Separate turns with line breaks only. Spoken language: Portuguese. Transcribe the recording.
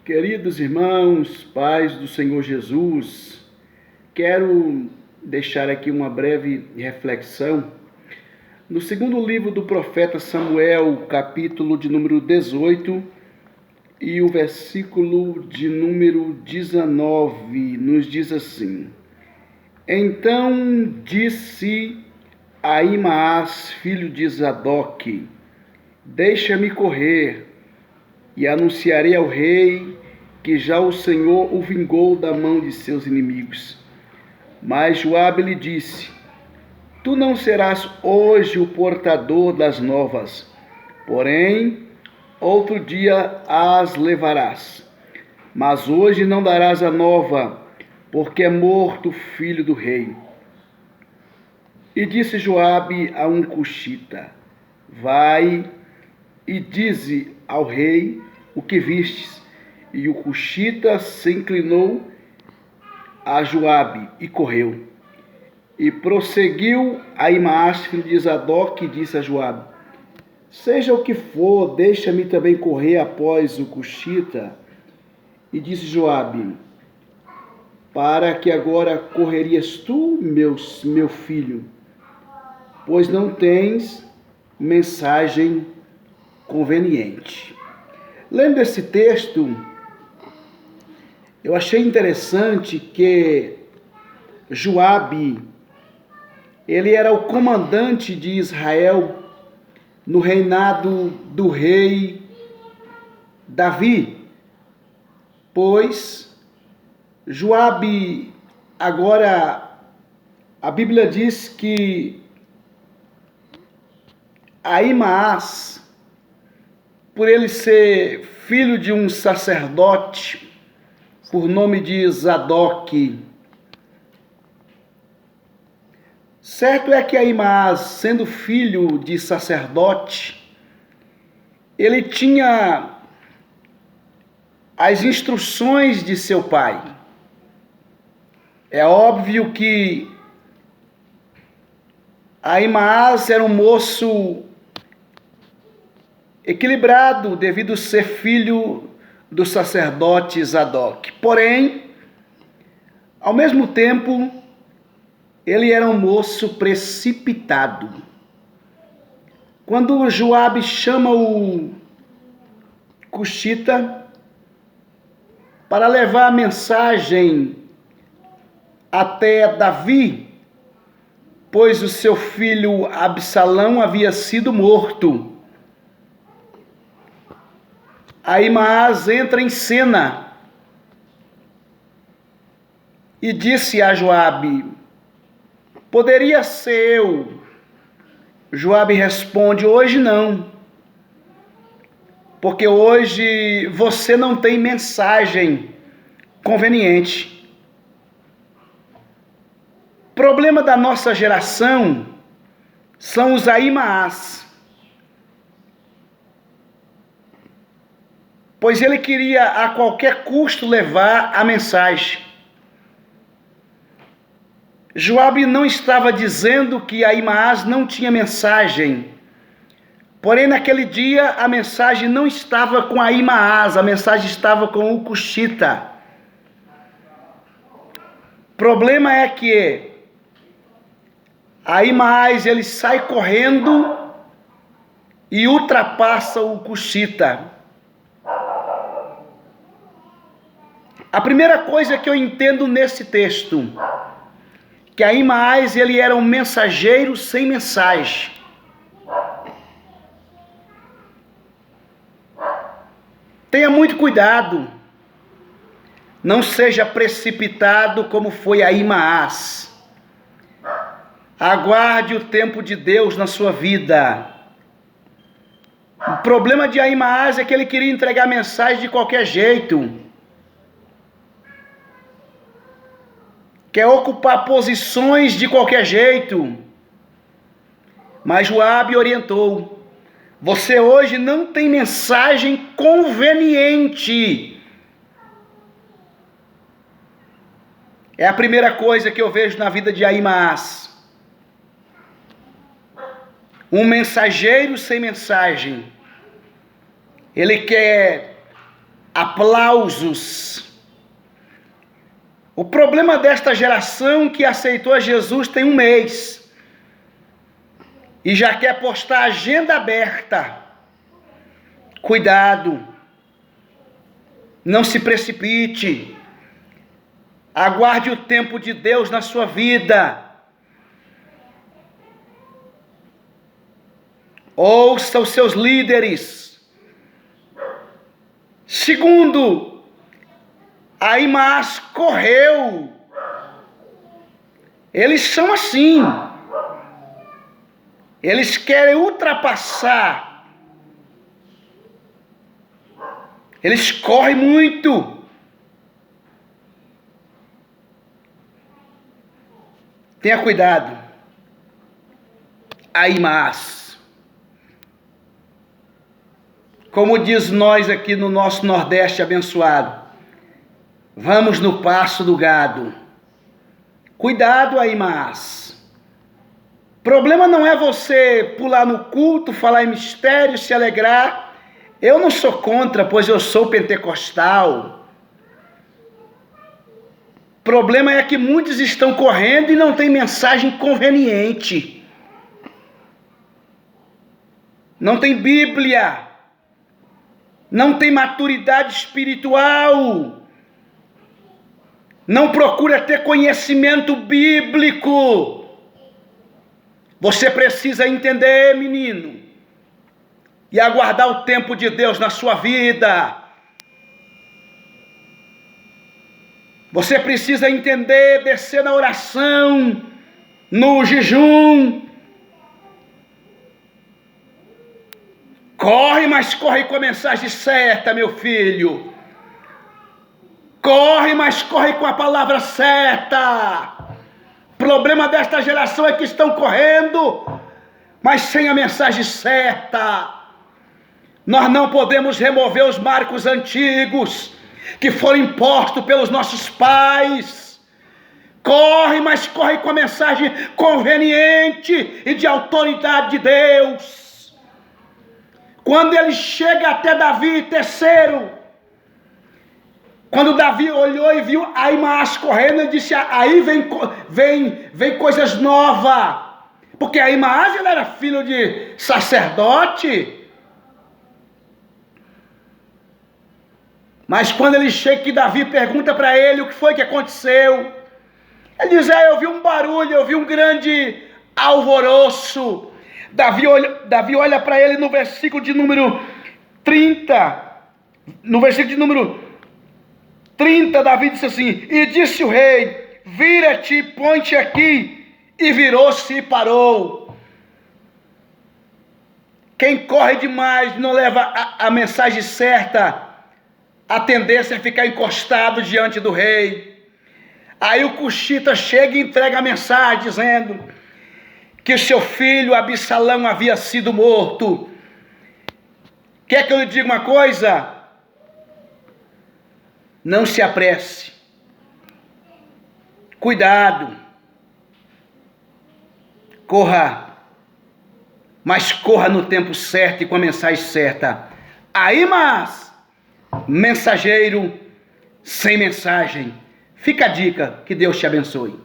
Queridos irmãos, paz do Senhor Jesus, quero deixar aqui uma breve reflexão. No segundo livro do profeta Samuel, capítulo de número 18 e o versículo de número 19, nos diz assim: Então disse Ahimaás, filho de Zadoque, deixa-me correr, e anunciarei ao rei que já o Senhor o vingou da mão de seus inimigos. Mas Joabe lhe disse: Tu não serás hoje o portador das novas, porém outro dia as levarás. Mas hoje não darás a nova, porque é morto o filho do rei. E disse Joabe a um cuxita: Vai e dize ao rei o que vistes. E o cuxita se inclinou a Joabe e correu. E prosseguiu Ahimaás, filho de Zadoque, e disse a Joabe: Seja o que for, deixa-me também correr após o cuxita. E disse Joabe: Para que agora correrias tu, meu filho, pois não tens mensagem conveniente. Lendo esse texto, eu achei interessante que Joabe, ele era o comandante de Israel no reinado do rei Davi, pois Joabe, agora a Bíblia diz que Ahimaás, por ele ser filho de um sacerdote, por nome de Zadoque. Certo é que Ahimaás, sendo filho de sacerdote, ele tinha as instruções de seu pai. É óbvio que Ahimaás era um moço equilibrado devido a ser filho do sacerdote Zadoque. Porém, ao mesmo tempo, ele era um moço precipitado. Quando Joabe chama o cuxita para levar a mensagem até Davi, pois o seu filho Absalão havia sido morto, Ahimaás entra em cena e disse a Joabe: Poderia ser eu. Joabe responde: Hoje não, porque hoje você não tem mensagem conveniente. Problema da nossa geração são os Ahimaás, pois ele queria a qualquer custo levar a mensagem. Joabe não estava dizendo que Ahimaás não tinha mensagem, porém naquele dia a mensagem não estava com Ahimaás, a mensagem estava com o cuxita. Problema é que Ahimaás ele sai correndo e ultrapassa o cuxita. A primeira coisa que eu entendo nesse texto, que Ahimaás ele era um mensageiro sem mensagem. Tenha muito cuidado, não seja precipitado como foi Ahimaás. Aguarde o tempo de Deus na sua vida. O problema de Ahimaás é que ele queria entregar mensagem de qualquer jeito. Quer ocupar posições de qualquer jeito. Mas Joabe orientou: Você hoje não tem mensagem conveniente. É a primeira coisa que eu vejo na vida de Ahimaás. Um mensageiro sem mensagem. Ele quer aplausos. O problema desta geração que aceitou a Jesus tem um mês e já quer postar a agenda aberta. Cuidado, não se precipite, aguarde o tempo de Deus na sua vida. Ouça os seus líderes. Segundo, Ahimaás correu. Eles são assim. Eles querem ultrapassar. Eles correm muito. Tenha cuidado. Ahimaás. Como diz nós aqui no nosso Nordeste abençoado, vamos no passo do gado. Cuidado, Ahimaás. Problema não é você pular no culto, falar em mistério, se alegrar. Eu não sou contra, pois eu sou pentecostal. Problema é que muitos estão correndo e não tem mensagem conveniente. Não tem Bíblia. Não tem maturidade espiritual, não procura ter conhecimento bíblico. Você precisa entender, menino, e aguardar o tempo de Deus na sua vida. Você precisa entender, descer na oração, no jejum. Corre, mas corre com a mensagem certa, meu filho. Corre, mas corre com a palavra certa. O problema desta geração é que estão correndo, mas sem a mensagem certa. Nós não podemos remover os marcos antigos que foram impostos pelos nossos pais. Corre, mas corre com a mensagem conveniente e de autoridade de Deus. Quando ele chega até Davi, terceiro, quando Davi olhou e viu Ahimaás correndo, ele disse, aí vem coisas novas, porque Ahimaás ele era filho de sacerdote. Mas quando ele chega, que Davi pergunta para ele o que foi que aconteceu, ele diz, eu vi um barulho, eu vi um grande alvoroço. Davi olha para ele no versículo de número 30. No versículo de número 30, Davi disse assim, e disse o rei, vira-te, põe-te aqui. E virou-se e parou. Quem corre demais, não leva a mensagem certa, a tendência é ficar encostado diante do rei. Aí o cuxita chega e entrega a mensagem, dizendo que seu filho Absalão havia sido morto. Quer que eu lhe diga uma coisa? Não se apresse. Cuidado. Corra. Mas corra no tempo certo e com a mensagem certa. Ahimaás, mensageiro sem mensagem. Fica a dica. Que Deus te abençoe.